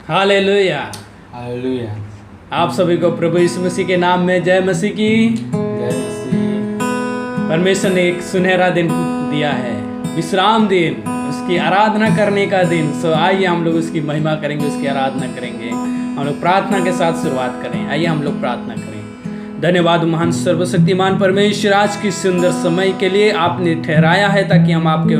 Hallelujah. Hallelujah. आप सभी को प्रभु यीशु मसीह के नाम में जय मसीह की। जय मसीह। परमेश्वर ने एक सुनहरा दिन दिया है, विश्राम दिन, उसकी आराधना करने का दिन। सो आइए हम लोग उसकी महिमा करेंगे, उसकी आराधना करेंगे। हम लोग प्रार्थना के साथ शुरुआत करें। आइए हम लोग प्रार्थना करें। धन्यवाद महान सर्वशक्तिमान परमेश्वर, आज की सुंदर समय के लिए आपने ठहराया है ताकि हम आपके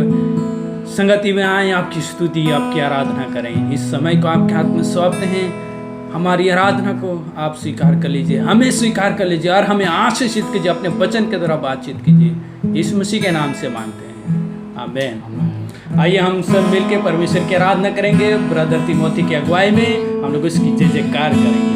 संगति में आए, आपकी स्तुति, आपकी आराधना करें। इस समय को आपके हाथ में सौंपते हैं। हमारी आराधना को आप स्वीकार कर लीजिए, हमें स्वीकार कर लीजिए और हमें आशीषित कीजिए, अपने वचन के द्वारा बातचीत कीजिए। यीशु मसीह के नाम से मांगते हैं, आमीन। आइए हम सब मिलकर परमेश्वर की आराधना करेंगे। ब्रदर तिमोथी की अगुवाई में हम लोग उसकी जय जयकार करेंगे।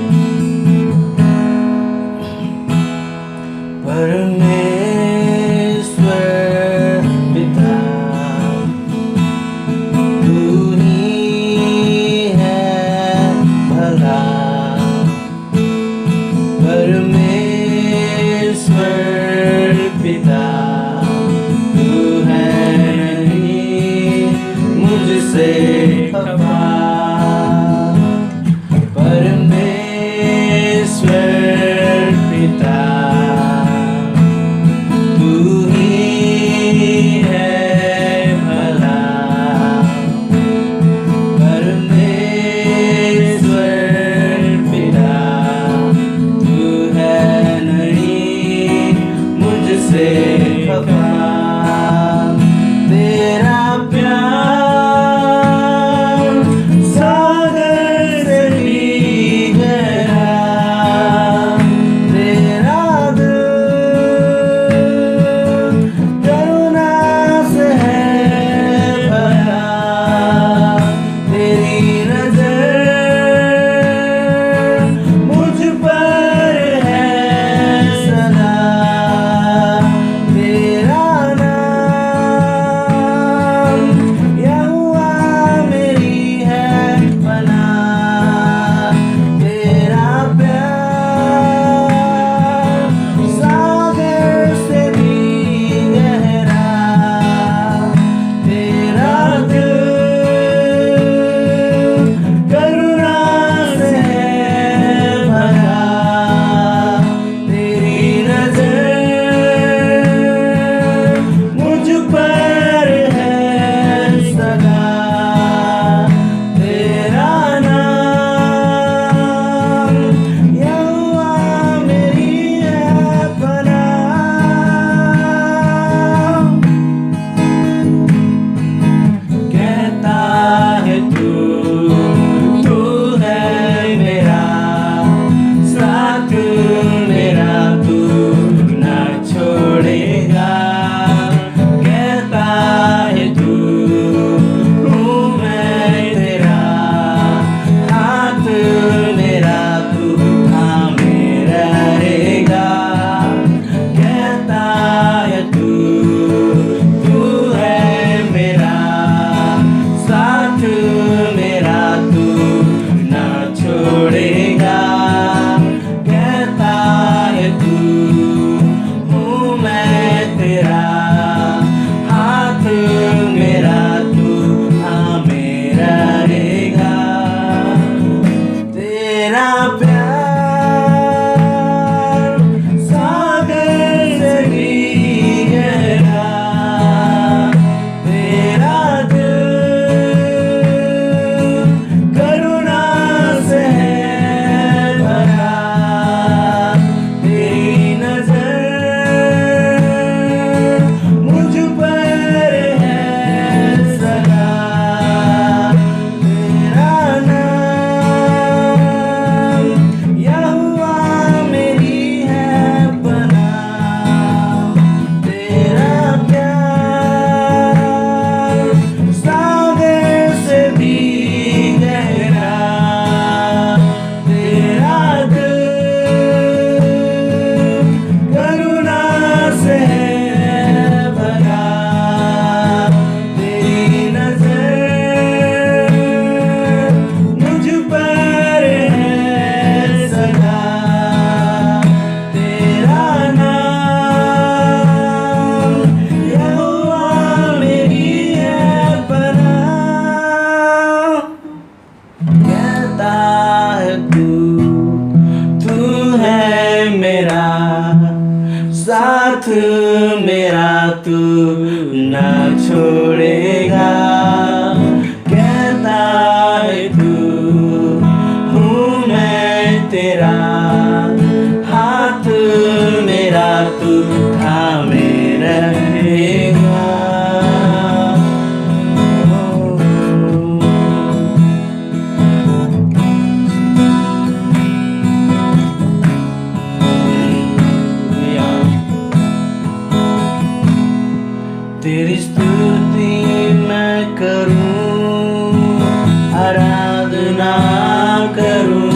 साथ मेरा तू ना छोड़ेगा, कहता है तू हूँ मैं तेरा, हाथ मेरा तू थामे रहेगा। तेरी स्तुति मैं करूं, आराधना करूं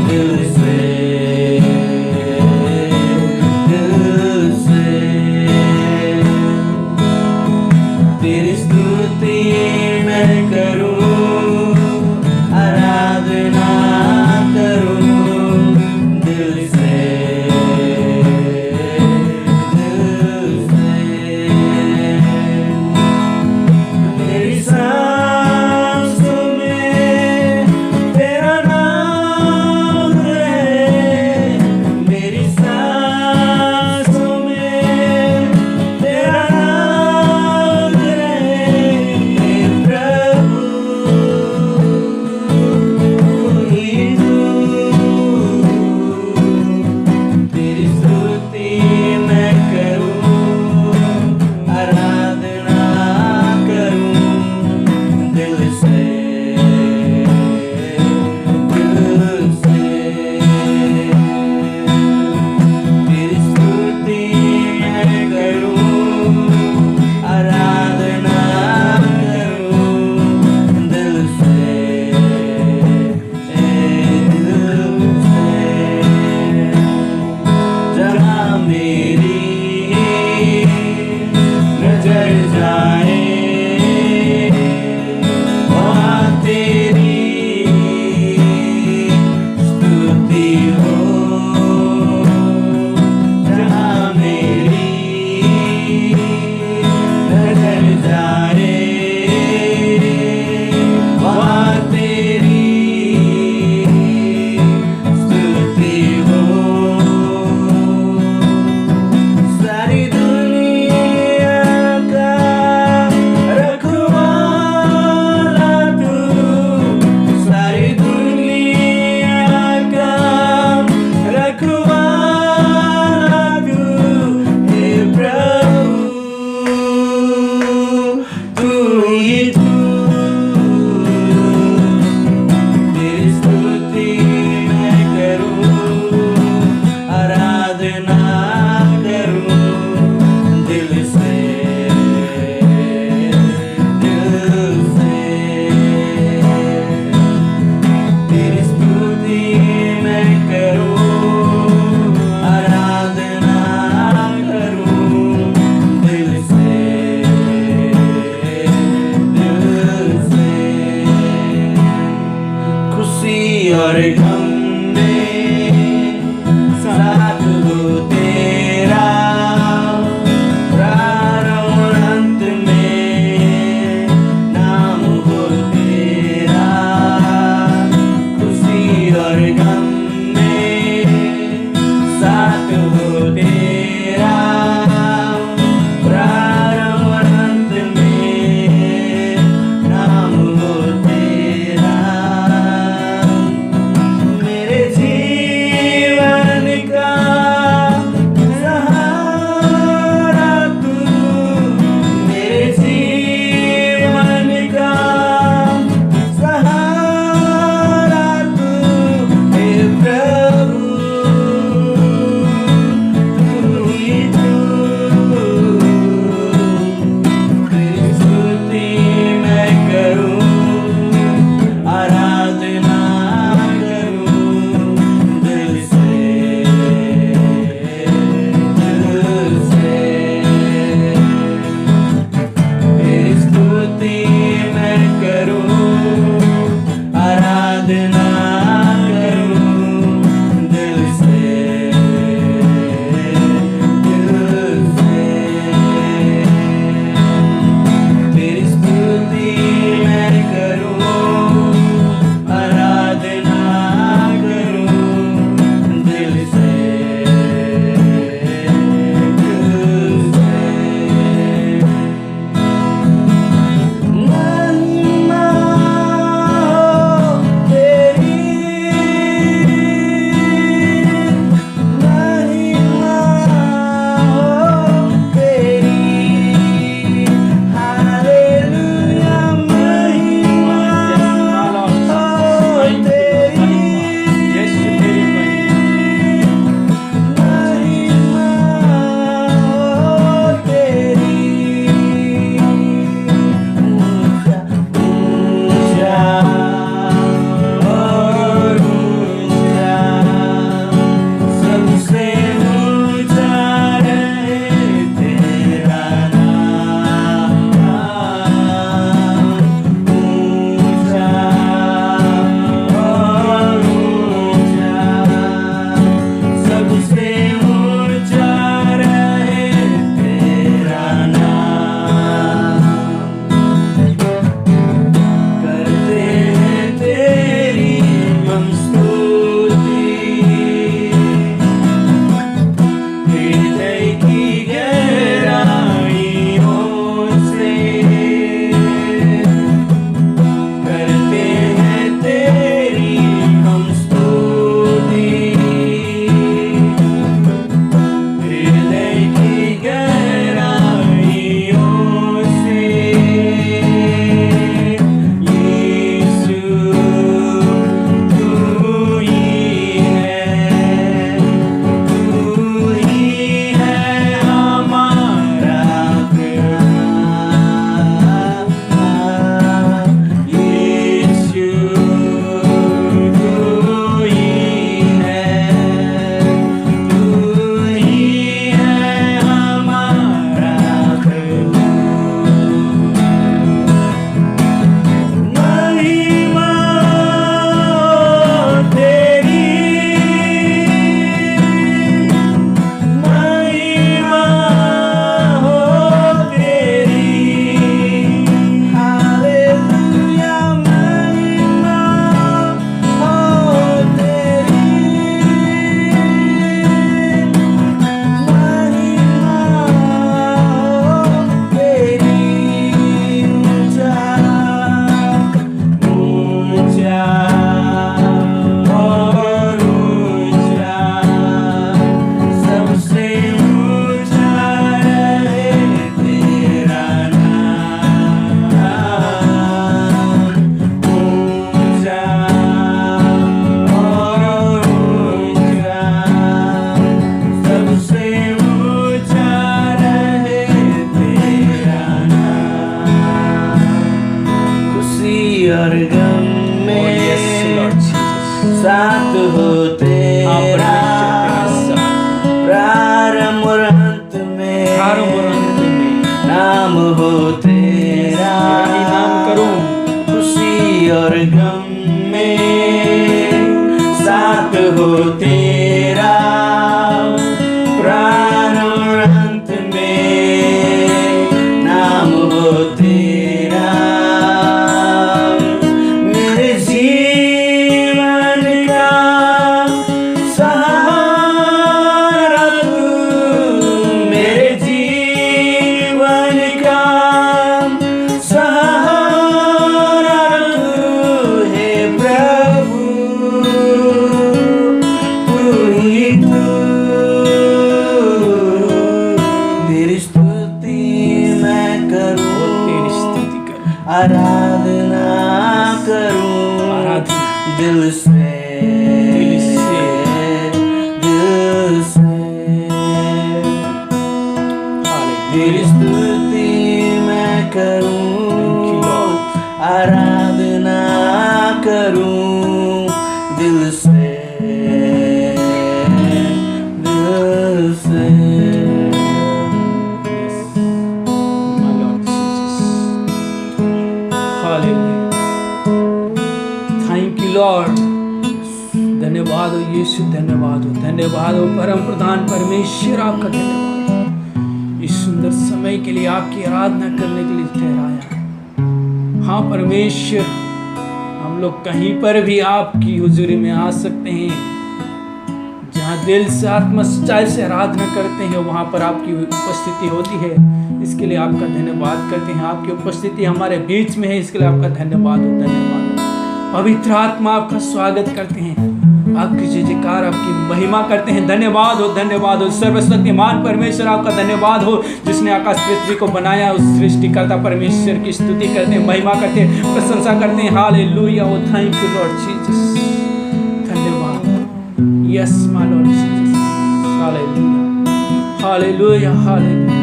दिल से, दिल से। तेरी स्तुति मैं करूं, आराधना करूं दिल से, दिल से। मेरी सांसों में तेरा नाम रहे, मेरी सांसों में तेरा नाम रहे, हे प्रभु ही तू। तेरी स्तुति मैं करूं, आराधना करूं दिल से, दिल से। तेरी स्तुति मैं करूं, आराधना करूं दिल से, दिल से। जहाँ मेरी नजर जाए वहाँ तेरी स्तुति हो, जहाँ मेरी नजर जाए वहाँ तेरी स्तुति हो। सारी दुनिया का रखवाला तू, सारी दुनिया का रखवाला तू, हे प्रभु तू ही तू। तेरी स्तुति मैं करूं, आराधना करूं दिल से, दिल से। तेरी स्तुति मैं करूं, आराधना करूं दिल से, दिल से। खुशी और गम में साथ हो तेरा, प्रारंभ और अंत में नाम हो तेरा। खुशी और गम में साथ हो तेरा, प्रारंभ और अंत में नाम हो तेरा। मेरे जीवन का सहारा तू, मेरे जीवन का सहारा तू, हे प्रभु हो तेरा, ही नाम करूं, खुशी और गम में साथ हो तेरा, प्राण और अंत में नाम हो तेरा, मेरे जीवन का सहारा तू, मेरे जीवन का सहारा तू है प्रभु, तू ही तू, तेरी स्तुति मैं करूं, तेरी स्तुति कर, आराधना करूं, आराधना दिल से, दिल से, दिल से, तेरी स्तुति मैं करूं, आराधना करूं, दिल से, दिल से। My Lord Jesus. Hallelujah. Thank you, Lord. धन्यवाद हो यीशु, धन्यवाद हो परम प्रधान परमेश्वर, आपका धन्यवाद इस सुंदर समय के लिए, आपकी आराधना करने के लिए ठहराया। हाँ परमेश्वर, हम लोग कहीं पर भी आपकी हुजूरी में आ सकते हैं, जहाँ दिल से आत्मा सच्चाई से आराधना करते हैं, वहाँ पर आपकी उपस्थिति होती है। इसके लिए आपका धन्यवाद करते हैं। आपकी उपस्थिति हमारे बीच में है, इसके लिए आपका धन्यवाद हो। पवित्र आत्मा आपका स्वागत करते हैं, आपकी जय जयकार, आपकी महिमा करते हैं। धन्यवाद हो सर्वशक्तिमान परमेश्वर, आपका धन्यवाद हो जिसने आकाश पृथ्वी को बनाया। उस सृष्टिकर्ता परमेश्वर की स्तुति करते हैं, महिमा करते हैं, प्रशंसा करते हैं। Hallelujah, O thank you lord Jesus, धन्यवाद। Yes my lord Jesus, hallelujah, hallelujah, hallelujah.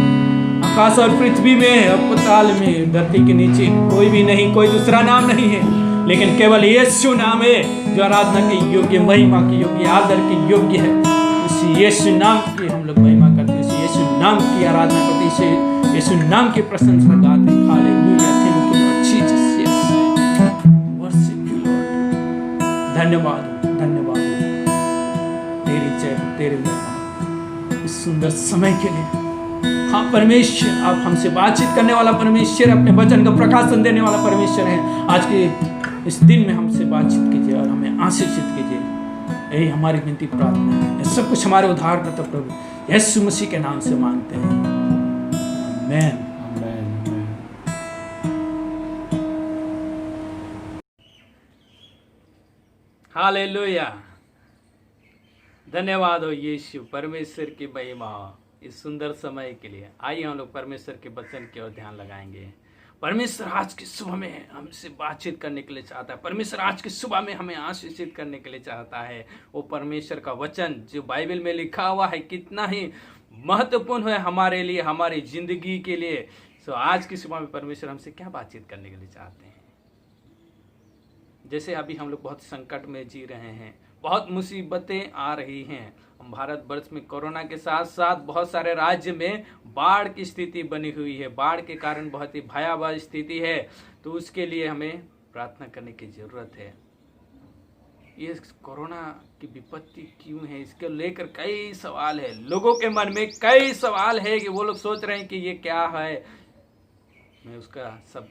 आकाश और पृथ्वी में, पाताल में, धरती के नीचे कोई भी नहीं, कोई दूसरा नाम नहीं है, लेकिन केवल यीशु नाम है जो आराधना के योग्य, महिमा के योग्य, आदर के योग्य है। इस यीशु नाम की हम लोग महिमा करते हैं, इस यीशु नाम की आराधना करते हैं, इस यीशु नाम की प्रशंसा गाते हैं। Hallelujah, thank you lord Jesus, yes worship you Lord. धन्यवाद हो तेरी जय हो, तेरी महिमा इस सुंदर समय के लिए। हाँ परमेश्वर, आप हमसे बातचीत करने वाला परमेश्वर, अपने वचन का प्रकाशन देने वाला परमेश्वर है। आज के इस दिन में हमसे बातचीत कीजिए और हमें आशीषित कीजिए, यही हमारी विनती प्रार्थना है। ये सब कुछ हमारे उद्धारकर्ता प्रभु यीशु मसीह के नाम से मांगते हैं, आमीन। हालेलुया, धन्यवाद हो यीशु, परमेश्वर की महिमा इस सुंदर समय के लिए। आइए हम लोग परमेश्वर के वचन की ओर ध्यान लगाएंगे। परमेश्वर आज की सुबह में हमसे बातचीत करने के लिए चाहता है। परमेश्वर आज की सुबह में हमें आशीषित करने के लिए चाहता है। वो परमेश्वर का वचन जो बाइबल में लिखा हुआ है कितना ही महत्वपूर्ण है हमारे लिए, हमारी जिंदगी के लिए। सो आज की सुबह में परमेश्वर हमसे क्या बातचीत करने के लिए चाहते हैं। जैसे अभी हम लोग बहुत संकट में जी रहे हैं, बहुत मुसीबतें आ रही हैं। हम भारतवर्ष में कोरोना के साथ साथ बहुत सारे राज्य में बाढ़ की स्थिति बनी हुई है। बाढ़ के कारण बहुत ही भयावह स्थिति है, तो उसके लिए हमें प्रार्थना करने की जरूरत है। ये कोरोना की विपत्ति क्यों है, इसके लेकर कई सवाल है। लोगों के मन में कई सवाल है कि वो लोग सोच रहे हैं कि ये क्या है। मैं उसका सब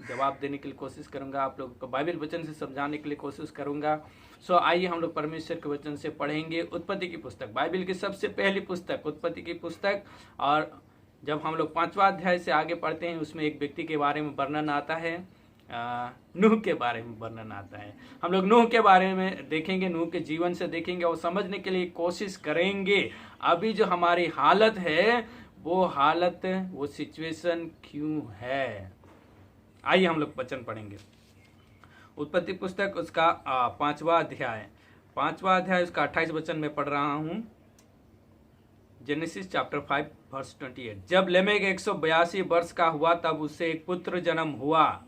जवाब देने के लिए कोशिश करूंगा, आप लोगों को बाइबल वचन से समझाने के लिए कोशिश करूंगा। सो आइए हम लोग परमेश्वर के वचन से पढ़ेंगे उत्पत्ति की पुस्तक, बाइबल की सबसे पहली पुस्तक उत्पत्ति की पुस्तक। और जब हम लोग 5वां अध्याय से आगे पढ़ते हैं, उसमें एक व्यक्ति के बारे में वर्णन आता है, नूह के बारे में वर्णन आता है। हम लोग नूह के बारे में देखेंगे, नूह के जीवन से देखेंगे और समझने के लिए कोशिश करेंगे अभी जो हमारी हालत है, वो हालत, वो सिचुएशन क्यों है। आइए हम लोग वचन पढ़ेंगे। उत्पत्ति पुस्तक उसका 5वां अध्याय उसका 28 वचन में पढ़ रहा हूँ। Genesis chapter 5 verse 28। जब लेमेक 182 वर्ष का हुआ तब उससे एक पुत्र जन्म हुआ।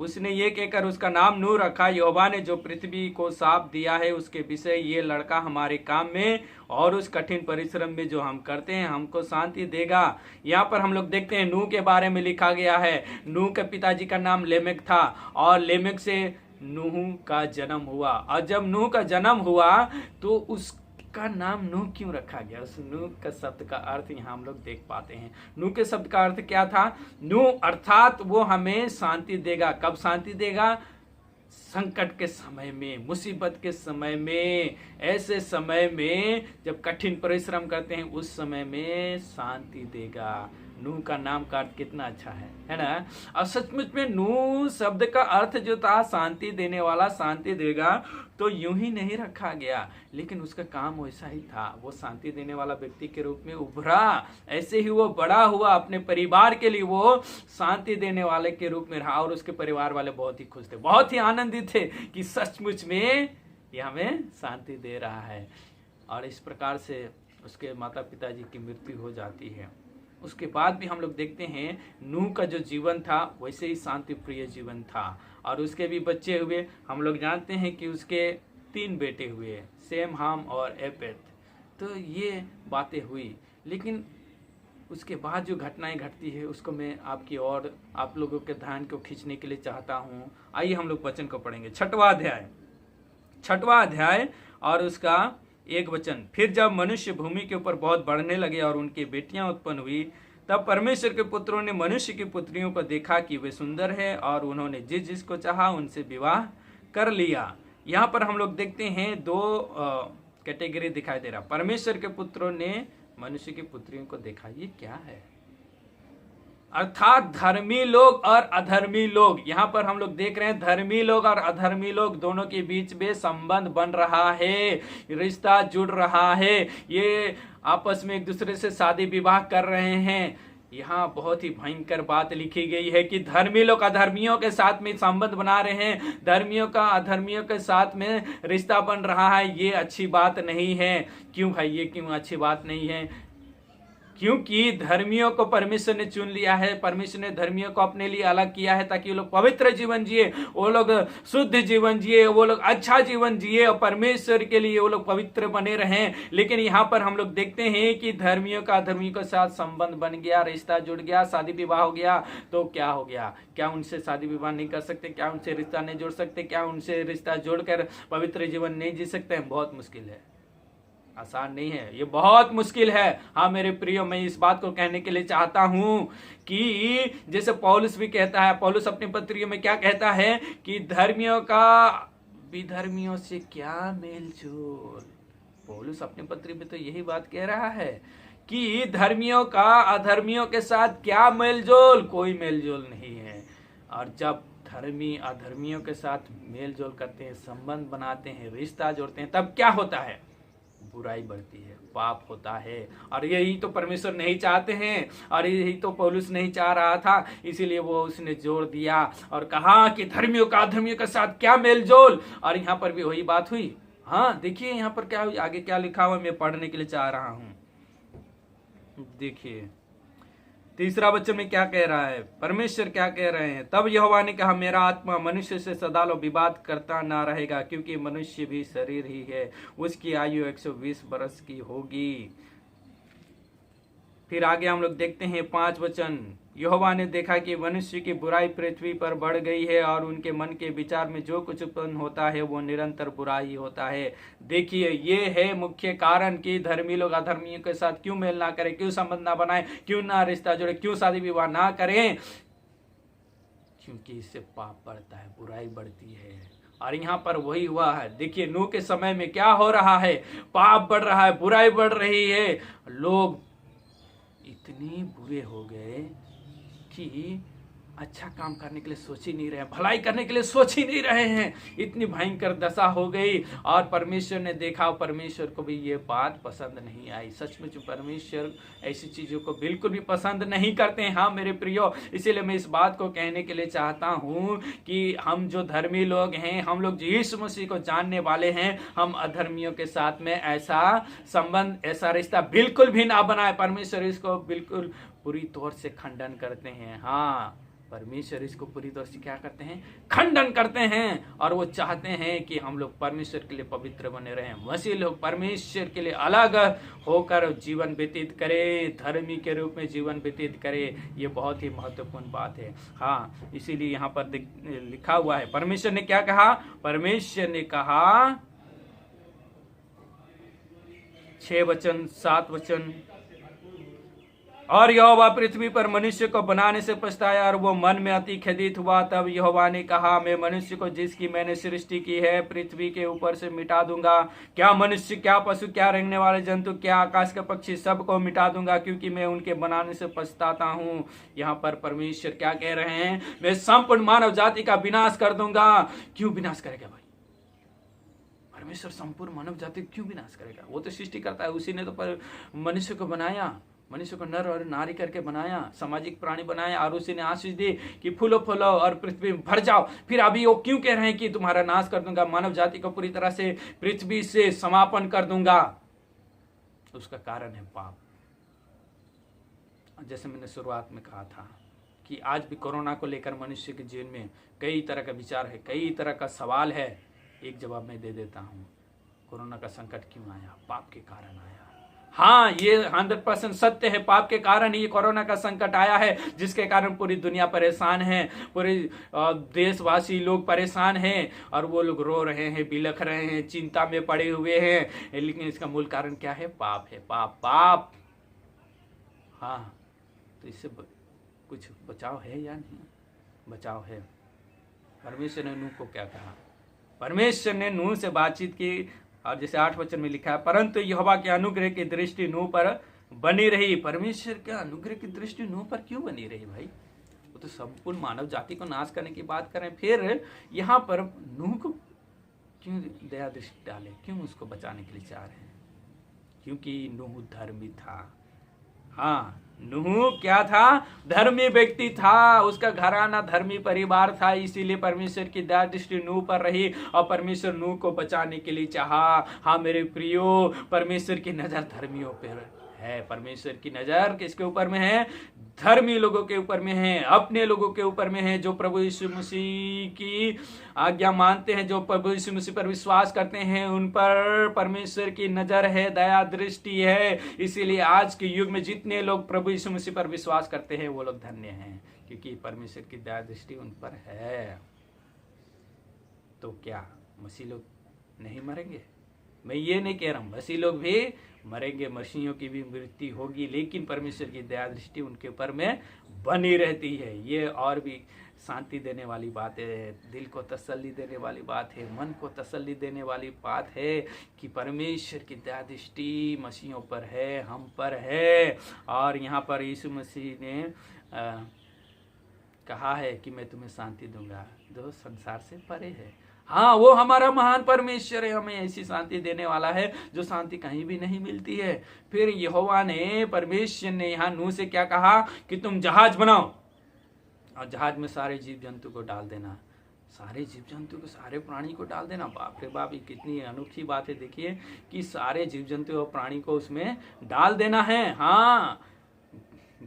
उसने ये कहकर उसका नाम नूह रखा। यहोवा ने जो पृथ्वी को साफ दिया है उसके विषय ये लड़का हमारे काम में और उस कठिन परिश्रम में जो हम करते हैं हमको शांति देगा। यहाँ पर हम लोग देखते हैं नूह के बारे में लिखा गया है। नूह के पिताजी का नाम लेमेक था और लेमेक से नूह का जन्म हुआ। और जब नूह का जन्म हुआ तो उसका नाम नूह क्यों रखा गया? उस नूह का शब्द का अर्थ यहाँ हम लोग देख पाते हैं। नूह के शब्द का अर्थ क्या था? नूह अर्थात वो हमें शांति देगा। कब शांति देगा? संकट के समय में, मुसीबत के समय में, ऐसे समय में जब कठिन परिश्रम करते हैं उस समय में शांति देगा। नूह का नाम का अर्थ कितना अच्छा है ना? और सचमुच में नूह शब्द का अर्थ जो था शांति देने वाला, शांति देगा, तो यूं ही नहीं रखा गया, लेकिन उसका काम वैसा ही था। वो शांति देने वाला व्यक्ति के रूप में उभरा, ऐसे ही वो बड़ा हुआ, अपने परिवार के लिए वो शांति देने वाले के रूप में रहा और उसके परिवार वाले बहुत ही खुश थे, बहुत ही आनंदित थे कि सचमुच में ये हमें शांति दे रहा है। और इस प्रकार से उसके माता पिताजी की मृत्यु हो जाती है। उसके बाद भी हम लोग देखते हैं नूह का जो जीवन था वैसे ही शांति प्रिय जीवन था और उसके भी बच्चे हुए। हम लोग जानते हैं कि उसके 3 बेटे हुए, सेम, हाम और एपेत। तो ये बातें हुई, लेकिन उसके बाद जो घटनाएं घटती है उसको मैं आपकी और आप लोगों के ध्यान को खींचने के लिए चाहता हूँ। आइए हम लोग वचन को पढ़ेंगे। 6वां अध्याय और उसका 1 वचन। फिर जब मनुष्य भूमि के ऊपर बहुत बढ़ने लगे और उनकी बेटियां उत्पन्न हुई, तब परमेश्वर के पुत्रों ने मनुष्य की पुत्रियों को देखा कि वे सुंदर है और उन्होंने जिस जिसको चाहा उनसे विवाह कर लिया। यहाँ पर हम लोग देखते हैं 2 कैटेगरी दिखाई दे रहा। परमेश्वर के पुत्रों ने मनुष्य की पुत्रियों को देखा। ये क्या है? अर्थात धर्मी लोग और अधर्मी लोग। यहाँ पर हम लोग देख रहे हैं धर्मी लोग और अधर्मी लोग दोनों के बीच में संबंध बन रहा है, रिश्ता जुड़ रहा है। ये आपस में एक दूसरे से शादी विवाह कर रहे हैं। यहाँ बहुत ही भयंकर बात लिखी गई है कि धर्मी लोग अधर्मियों के साथ में संबंध बना रहे हैं, धर्मियों का अधर्मियों के साथ में रिश्ता बन रहा है। ये अच्छी बात नहीं है। क्यों भाई, ये क्यों अच्छी बात नहीं है? क्योंकि धर्मियों को परमेश्वर ने चुन लिया है, परमेश्वर ने धर्मियों को अपने लिए अलग किया है ताकि वो लोग पवित्र जीवन जिए, वो लोग शुद्ध जीवन जिए, वो लोग अच्छा जीवन जिए और परमेश्वर के लिए वो लोग पवित्र बने रहें। लेकिन यहाँ पर हम लोग देखते हैं कि धर्मियों का अधर्मियों के साथ संबंध बन गया, रिश्ता जुड़ गया, शादी विवाह हो गया। तो क्या हो गया? क्या उनसे शादी विवाह नहीं कर सकते? क्या उनसे रिश्ता नहीं जोड़ सकते? क्या उनसे रिश्ता जोड़कर पवित्र जीवन नहीं जी सकते? बहुत मुश्किल है, आसान नहीं है, ये बहुत मुश्किल है। हाँ मेरे प्रियो, मैं इस बात को कहने के लिए चाहता हूं कि जैसे पौलुस भी कहता है, पौलुस अपनी पत्रियों में क्या कहता है कि धर्मियों का विधर्मियों से क्या मेलजोल। पौलुस अपनी पत्री में तो यही बात कह रहा है कि धर्मियों का अधर्मियों के साथ क्या मेलजोल? कोई मेलजोल नहीं है। और जब धर्मी अधर्मियों के साथ मेलजोल करते हैं, संबंध बनाते हैं, रिश्ता जोड़ते हैं, तब क्या होता है? बुराई बढ़ती है, पाप होता है। और यही तो परमेश्वर नहीं चाहते हैं और यही तो पौलुस नहीं चाह रहा था, इसीलिए वो उसने जोड़ दिया और कहा कि धर्मियों का अधर्मियों के साथ क्या मेलजोल। और यहाँ पर भी वही बात हुई। हाँ देखिए यहाँ पर क्या आगे क्या लिखा हुआ, मैं पढ़ने के लिए चाह रहा हूं। देखिए 3 वचन में क्या कह रहा है, परमेश्वर क्या कह रहे हैं। तब यहोवा ने कहा, मेरा आत्मा मनुष्य से सदा विवाद करता ना रहेगा, क्योंकि मनुष्य भी शरीर ही है, उसकी आयु 120 वर्ष की होगी। फिर आगे हम लोग देखते हैं 5 वचन। यहोवा ने देखा कि मनुष्य की बुराई पृथ्वी पर बढ़ गई है और उनके मन के विचार में जो कुछ उत्पन्न होता है वो निरंतर बुरा ही होता है। देखिए ये है मुख्य कारण कि धर्मी लोग अधर्मियों के साथ क्यों मेल ना करें, क्यों संबंध ना बनाए, क्यों ना रिश्ता जोड़े, क्यों शादी विवाह ना करें, क्योंकि इससे पाप बढ़ता है, बुराई बढ़ती है। और यहाँ पर वही हुआ है। देखिए नूह के समय में क्या हो रहा है, पाप बढ़ रहा है, बुराई बढ़ रही है, लोग इतने बुरे हो गए कि अच्छा काम करने के लिए सोच ही नहीं रहे, भलाई करने के लिए सोच ही नहीं रहे हैं। इतनी भयंकर दशा हो गई और परमेश्वर ने देखा, परमेश्वर को भी ये बात पसंद नहीं आई। सचमुच परमेश्वर ऐसी चीजों को बिल्कुल भी पसंद नहीं करते हैं। हाँ मेरे प्रियो, इसीलिए मैं इस बात को कहने के लिए चाहता हूँ कि हम जो धर्मी लोग हैं, हम लोग यीशु मसीह को जानने वाले हैं, हम अधर्मियों के साथ में ऐसा संबंध, ऐसा रिश्ता बिल्कुल भी ना बनाए। परमेश्वर इसको बिल्कुल पूरी तौर से खंडन करते हैं। हाँ परमेश्वर इसको पूरी तरह से क्या करते हैं, खंडन करते हैं। और वो चाहते हैं कि हम लोग परमेश्वर के लिए पवित्र बने रहें, मसीह लोग परमेश्वर के लिए अलग होकर जीवन व्यतीत करें, धर्मी के रूप में जीवन व्यतीत करें। ये बहुत ही महत्वपूर्ण बात है। हाँ, इसीलिए यहाँ पर लिखा हुआ है, परमेश्वर ने क्या कहा, परमेश्वर ने कहा 6 वचन 7 वचन, और यहोवा पृथ्वी पर मनुष्य को बनाने से पछताया और वो मन में अति खेदित हुआ। तब यहोवा ने कहा, मैं मनुष्य को जिसकी मैंने सृष्टि की है पृथ्वी के ऊपर से मिटा दूंगा, क्या मनुष्य, क्या पशु, क्या रेंगने वाले जंतु, क्या आकाश के पक्षी, सबको मिटा दूंगा, क्योंकि मैं उनके बनाने से पछताता हूँ। यहाँ पर परमेश्वर क्या कह रहे हैं, मैं संपूर्ण मानव जाति का विनाश कर दूंगा। क्यों विनाश करेगा भाई? परमेश्वर संपूर्ण मानव जाति क्यों विनाश करेगा? वो तो सृष्टि करता है, उसी ने तो मनुष्य को बनाया, मनुष्य को नर और नारी करके बनाया, सामाजिक प्राणी बनाया, और उसी ने आशीष दी कि फूलो फूलो और पृथ्वी में भर जाओ। फिर अभी वो क्यों कह रहे हैं कि तुम्हारा नाश कर दूंगा, मानव जाति को पूरी तरह से पृथ्वी से समापन कर दूंगा? उसका कारण है पाप। जैसे मैंने शुरुआत में कहा था कि आज भी कोरोना को लेकर मनुष्य के जीवन में कई तरह का विचार है, कई तरह का सवाल है। एक जवाब मैं दे देता हूँ, कोरोना का संकट क्यों आया? पाप के कारण आया। हाँ, ये 100% सत्य है, पाप के कारण ही कोरोना का संकट आया है, जिसके कारण पूरी दुनिया परेशान है, पूरे देशवासी लोग परेशान हैं, और वो लोग रो रहे हैं, बिलख रहे हैं, चिंता में पड़े हुए हैं। लेकिन इसका मूल कारण क्या है? पाप है, पाप पाप। हाँ, तो इससे कुछ बचाव है या नहीं? बचाव है। परमेश्वर ने नूह को क्या कहा? परमेश्वर ने नूह से बातचीत की, और जैसे 8 वचन में लिखा है, परंतु यहोवा के अनुग्रह की दृष्टि नूह पर बनी रही। परमेश्वर के अनुग्रह की दृष्टि नूह पर क्यों बनी रही भाई? वो तो संपूर्ण मानव जाति को नाश करने की बात करें, फिर यहाँ पर नूह को क्यों दया दृष्टि डाले, क्यों उसको बचाने के लिए चाह रहे हैं? क्योंकि नूह धर्मी था। हाँ, नूह क्या था? धर्मी व्यक्ति था, उसका घराना धर्मी परिवार था, इसीलिए परमेश्वर की दया दृष्टि नूह पर रही और परमेश्वर नूह को बचाने के लिए चाहा। हाँ मेरे प्रियो, परमेश्वर की नजर धर्मियों पर है। परमेश्वर की नजर किसके ऊपर में है? धर्मी लोगों के ऊपर में है, अपने लोगों के ऊपर में है, जो प्रभु यीशु मसीह की आज्ञा मानते हैं, जो प्रभु यीशु मसीह पर विश्वास करते हैं, उन पर परमेश्वर की नजर है, दया दृष्टि है। इसीलिए आज के युग में जितने लोग प्रभु यीशु मसीह पर विश्वास करते हैं वो लोग धन्य हैं, क्योंकि परमेश्वर की दया दृष्टि उन पर है। तो क्या मसीह लोग नहीं मरेंगे? मैं ये नहीं कह रहा हूं, मसीह लोग भी मरेंगे, मसीहियों की भी मृत्यु होगी, लेकिन परमेश्वर की दया दृष्टि उनके ऊपर में बनी रहती है। ये और भी शांति देने वाली बात है, दिल को तसल्ली देने वाली बात है, मन को तसल्ली देने वाली बात है कि परमेश्वर की दया दृष्टि मसीहियों पर है, हम पर है। और यहाँ पर यीशु मसीह ने कहा है कि मैं तुम्हें शांति दूंगा जो संसार से परे है। हाँ, वो हमारा महान परमेश्वर है, हमें ऐसी शांति देने वाला है जो शांति कहीं भी नहीं मिलती है। फिर यहोवा ने, परमेश्वर ने यहाँ नूह से क्या कहा कि तुम जहाज बनाओ और जहाज में सारे जीव जंतु को डाल देना, सारे जीव जंतु को, सारे प्राणी को डाल देना। बाप रे बाप, ये कितनी अनोखी बात है। देखिए कि सारे जीव जंतु और प्राणी को उसमें डाल देना है। हाँ,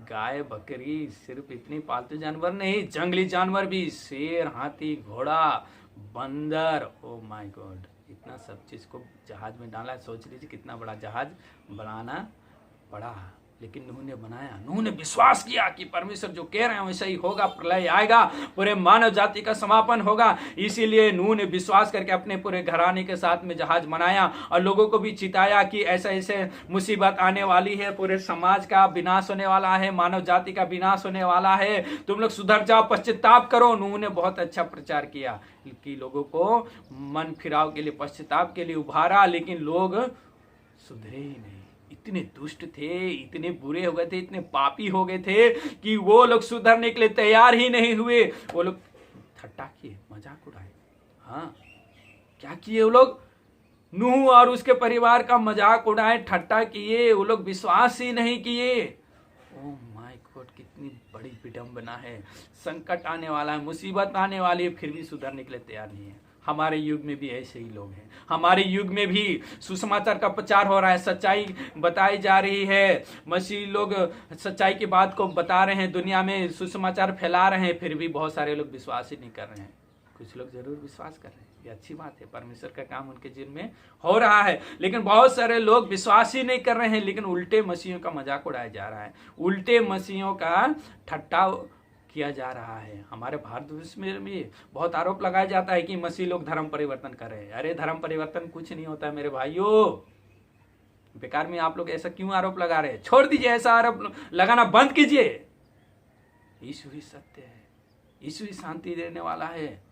गाय बकरी, सिर्फ इतनी पालतू जानवर नहीं, जंगली जानवर भी, शेर, हाथी, घोड़ा, बंदर, ओ माय गॉड, इतना सब चीज को जहाज में डाला। सोच लीजिए कितना बड़ा जहाज बनाना पड़ा, लेकिन नूह ने बनाया। नूह ने विश्वास किया कि परमेश्वर जो कह रहे हैं वैसा ही होगा, प्रलय आएगा, पूरे मानव जाति का समापन होगा। इसीलिए नूह ने विश्वास करके अपने पूरे घराने के साथ में जहाज बनाया और लोगों को भी चिताया कि ऐसा ऐसे मुसीबत आने वाली है, पूरे समाज का विनाश होने वाला है, मानव जाति का विनाश होने वाला है, तुम लोग सुधर जाओ, पश्चाताप करो। नूह ने बहुत अच्छा प्रचार किया कि लोगों को मन फिराव के लिए, पश्चाताप के लिए उभारा, लेकिन लोग सुधरे ही नहीं। इतने दुष्ट थे, इतने बुरे हो गए थे, इतने पापी हो गए थे कि वो लोग सुधरने के लिए तैयार ही नहीं हुए। वो लोग ठट्टा किए, मजाक उड़ाए। हाँ, क्या किए वो लोग? नूह और उसके परिवार का मजाक उड़ाए, ठट्टा किए, वो लोग विश्वास ही नहीं किए। ओह माय गॉड, कितनी बड़ी विडंबना है। संकट आने वाला है, मुसीबत आने वाली है, फिर भी सुधरने के लिए तैयार नहीं है। हमारे युग में भी ऐसे ही लोग हैं। हमारे युग में भी सुसमाचार का प्रचार हो रहा है, सच्चाई बताई जा रही है, मसीह लोग सच्चाई की बात को बता रहे हैं, दुनिया में सुसमाचार फैला रहे हैं, फिर भी बहुत सारे लोग विश्वास ही नहीं कर रहे हैं। कुछ लोग जरूर विश्वास कर रहे हैं, ये अच्छी बात है, परमेश्वर का काम उनके जीवन में हो रहा है। लेकिन बहुत सारे लोग विश्वास ही नहीं कर रहे हैं, लेकिन उल्टे मसीहों का मजाक उड़ाया जा रहा है, उल्टे मसीहों का ठट्टा किया जा रहा है। हमारे भारतवर्ष में भी बहुत आरोप लगाया जाता है कि मसीह लोग धर्म परिवर्तन कर रहे हैं। अरे धर्म परिवर्तन कुछ नहीं होता है मेरे भाइयों, बेकार में आप लोग ऐसा क्यों आरोप लगा रहे हैं? छोड़ दीजिए, ऐसा आरोप लगाना बंद कीजिए। यीशु ही सत्य है, यीशु ही शांति देने वाला है।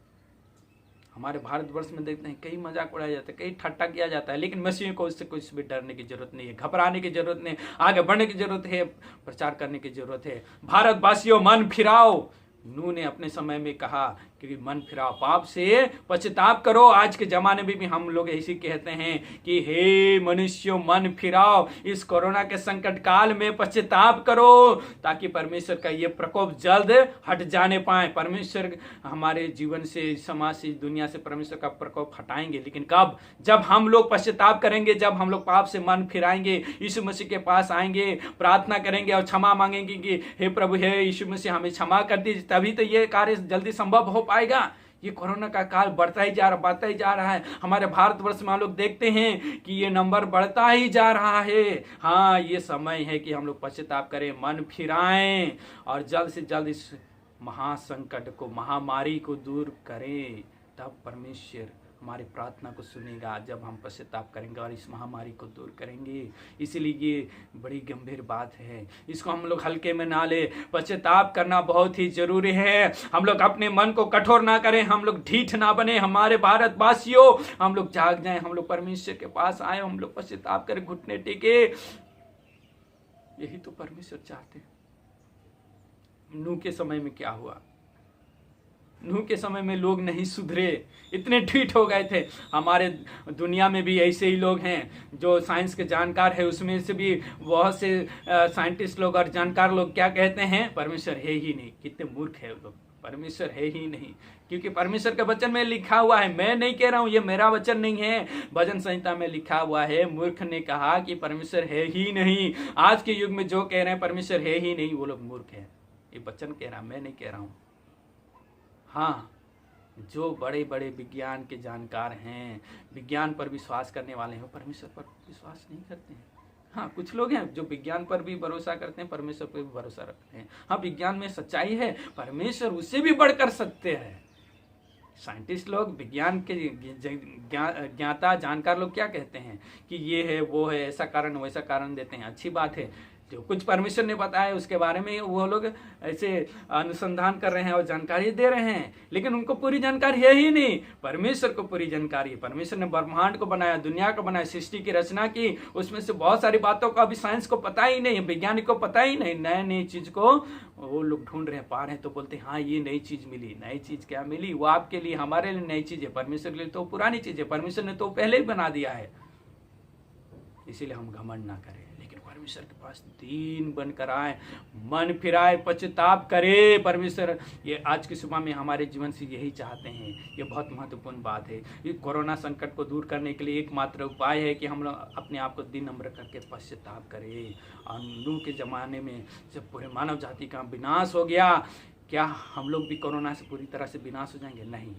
हमारे भारतवर्ष में देखते हैं कई मजाक उड़ाया जाता है, कई ठट्टा किया जाता है, लेकिन मसीह को उससे कुछ भी डरने की जरूरत नहीं है, घबराने की जरूरत नहीं, आगे बढ़ने की जरूरत है, प्रचार करने की जरूरत है। भारतवासियों मन फिराओ। नूह ने अपने समय में कहा कि मन फिराओ, पाप से पश्चाताप करो। आज के जमाने में भी हम लोग ऐसी कहते हैं कि हे मनुष्यों मन फिराओ, इस कोरोना के संकट काल में पश्चाताप करो, ताकि परमेश्वर का ये प्रकोप जल्द हट जाने पाए। परमेश्वर हमारे जीवन से, समाज से, दुनिया से परमेश्वर का प्रकोप हटाएंगे, लेकिन कब? जब हम लोग पश्चाताप करेंगे, जब हम लोग पाप से मन फिराएंगे, यीशु मसीह के पास आएंगे, प्रार्थना करेंगे और क्षमा मांगेंगे कि हे प्रभु, हे यीशु मसीह हमें क्षमा कर दीजिए, तभी तो ये कार्य जल्दी संभव हो पाएगा। ये कोरोना का काल बढ़ता ही जा रहा है। हमारे भारतवर्ष में हम लोग देखते हैं कि ये नंबर बढ़ता ही जा रहा है। हाँ, ये समय है कि हम लोग पश्चाताप करें, मन फिराएं और जल्द से जल्द इस महासंकट को, महामारी को दूर करें। तब परमेश्वर हमारी प्रार्थना को सुनेगा, जब हम पश्चाताप करेंगे और इस महामारी को दूर करेंगे। इसीलिए ये बड़ी गंभीर बात है, इसको हम लोग हल्के में ना ले। पश्चाताप करना बहुत ही जरूरी है। हम लोग अपने मन को कठोर ना करें, हम लोग ढीठ ना बने। हमारे भारतवासियों, हम लोग जाग जाएं, हम लोग परमेश्वर के पास आए, हम लोग पश्चाताप करें, घुटने टेके। यही तो परमेश्वर चाहते हैं। नूह के समय में क्या हुआ? नूह के समय में लोग नहीं सुधरे, इतने ढीठ हो गए थे। हमारे दुनिया में भी ऐसे ही लोग हैं जो साइंस के जानकार है, उसमें से भी बहुत से साइंटिस्ट लोग और जानकार लोग क्या कहते हैं? परमेश्वर है ही नहीं। कितने मूर्ख है लोग, परमेश्वर है ही नहीं। क्योंकि परमेश्वर के वचन में लिखा हुआ है, मैं नहीं कह रहा हूं, ये मेरा वचन नहीं है, भजन संहिता में लिखा हुआ है। मूर्ख ने कहा कि परमेश्वर है ही नहीं। आज के युग में जो कह रहे हैं परमेश्वर है ही नहीं, वो लोग मूर्ख है। ये वचन कह रहा, मैं नहीं कह रहा हूं। हाँ, जो बड़े बड़े विज्ञान के जानकार हैं, विज्ञान पर विश्वास करने वाले हैं, वो परमेश्वर पर विश्वास नहीं करते हैं। हाँ, कुछ लोग हैं जो विज्ञान पर भी भरोसा करते हैं, परमेश्वर पर भी भरोसा रखते हैं। हाँ, विज्ञान में सच्चाई है, परमेश्वर उससे भी बढ़कर सत्य है। साइंटिस्ट लोग, विज्ञान के ज्ञाता जानकार लोग क्या कहते हैं कि ये है, वो है, ऐसा कारण वैसा कारण देते हैं। अच्छी बात है, जो कुछ परमेश्वर ने बताया उसके बारे में वो लोग ऐसे अनुसंधान कर रहे हैं और जानकारी दे रहे हैं, लेकिन उनको पूरी जानकारी है ही नहीं। परमेश्वर को पूरी जानकारी है। परमेश्वर ने ब्रह्मांड को बनाया, दुनिया को बनाया, सृष्टि की रचना की, उसमें से बहुत सारी बातों का अभी साइंस को पता ही नहीं, वैज्ञानिक को पता ही नहीं। नए नई चीज को वो लोग ढूंढ रहे, पा रहे हैं, तो बोलते हैं हाँ ये नई चीज मिली। नई चीज क्या मिली? वो आपके लिए, हमारे लिए नई चीज है, परमेश्वर के लिए तो पुरानी चीज है। परमेश्वर ने तो पहले ही बना दिया है। इसीलिए हम घमंड ना करें, लेकिन परमेश्वर के पास दीन बनकर आए, मन फिराए, पश्चाताप करे। परमेश्वर ये आज की सुबह में हमारे जीवन से यही चाहते हैं। ये बहुत महत्वपूर्ण बात है। ये कोरोना संकट को दूर करने के लिए एकमात्र उपाय है कि हम लोग अपने आप को विनम्र करके पश्चाताप करें। और नूह के ज़माने में जब पूरे मानव जाति का विनाश हो गया, क्या हम लोग भी कोरोना से पूरी तरह से विनाश हो जाएंगे? नहीं,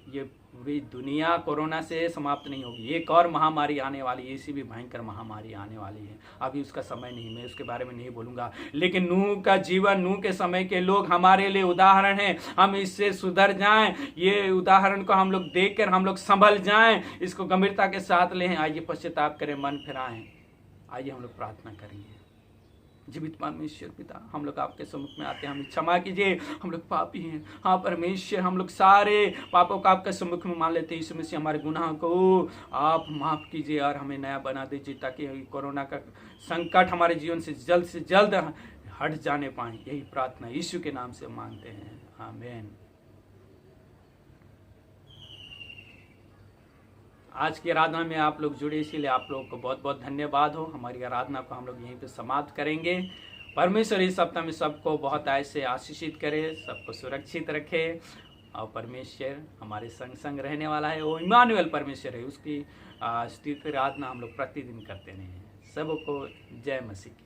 ये पूरी दुनिया कोरोना से समाप्त नहीं होगी। एक और महामारी आने वाली है, इसी भी भयंकर महामारी आने वाली है। अभी उसका समय नहीं, मैं उसके बारे में नहीं बोलूंगा। लेकिन नूह का जीवन, नूह के समय के लोग हमारे लिए उदाहरण हैं। हम इससे सुधर जाएं, ये उदाहरण को हम लोग देखकर हम लोग संभल जाएं, इसको गंभीरता के साथ लें। आइए पश्चाताप करें, मन फिराएं। आइए हम लोग प्रार्थना करेंगे। जीवित परमेश्वर पिता, हम लोग आपके सम्मुख में आते हैं, हमें क्षमा कीजिए, हम लोग पापी हैं। हाँ परमेश्वर, हम लोग सारे पापों का आपके सम्मुख में मान लेते हैं। यीशु मसीह हमारे गुनाह को आप माफ कीजिए और हमें नया बना दीजिए, ताकि कोरोना का संकट हमारे जीवन से जल्द हट जाने पाए। यही प्रार्थना यीशु के नाम से मांगते हैं, आमीन। आज की आराधना में आप लोग जुड़े, इसीलिए आप लोगों को बहुत बहुत धन्यवाद हो। हमारी आराधना को हम लोग यहीं पे समाप्त करेंगे। परमेश्वर इस सप्ताह में सबको बहुत ऐसे आशीषित करे, सबको सुरक्षित रखे। और परमेश्वर हमारे संग संग रहने वाला है। वो इमानुएल परमेश्वर है, उसकी स्तुति आराधना हम लोग प्रतिदिन करते रहें। सबको जय मसीह की।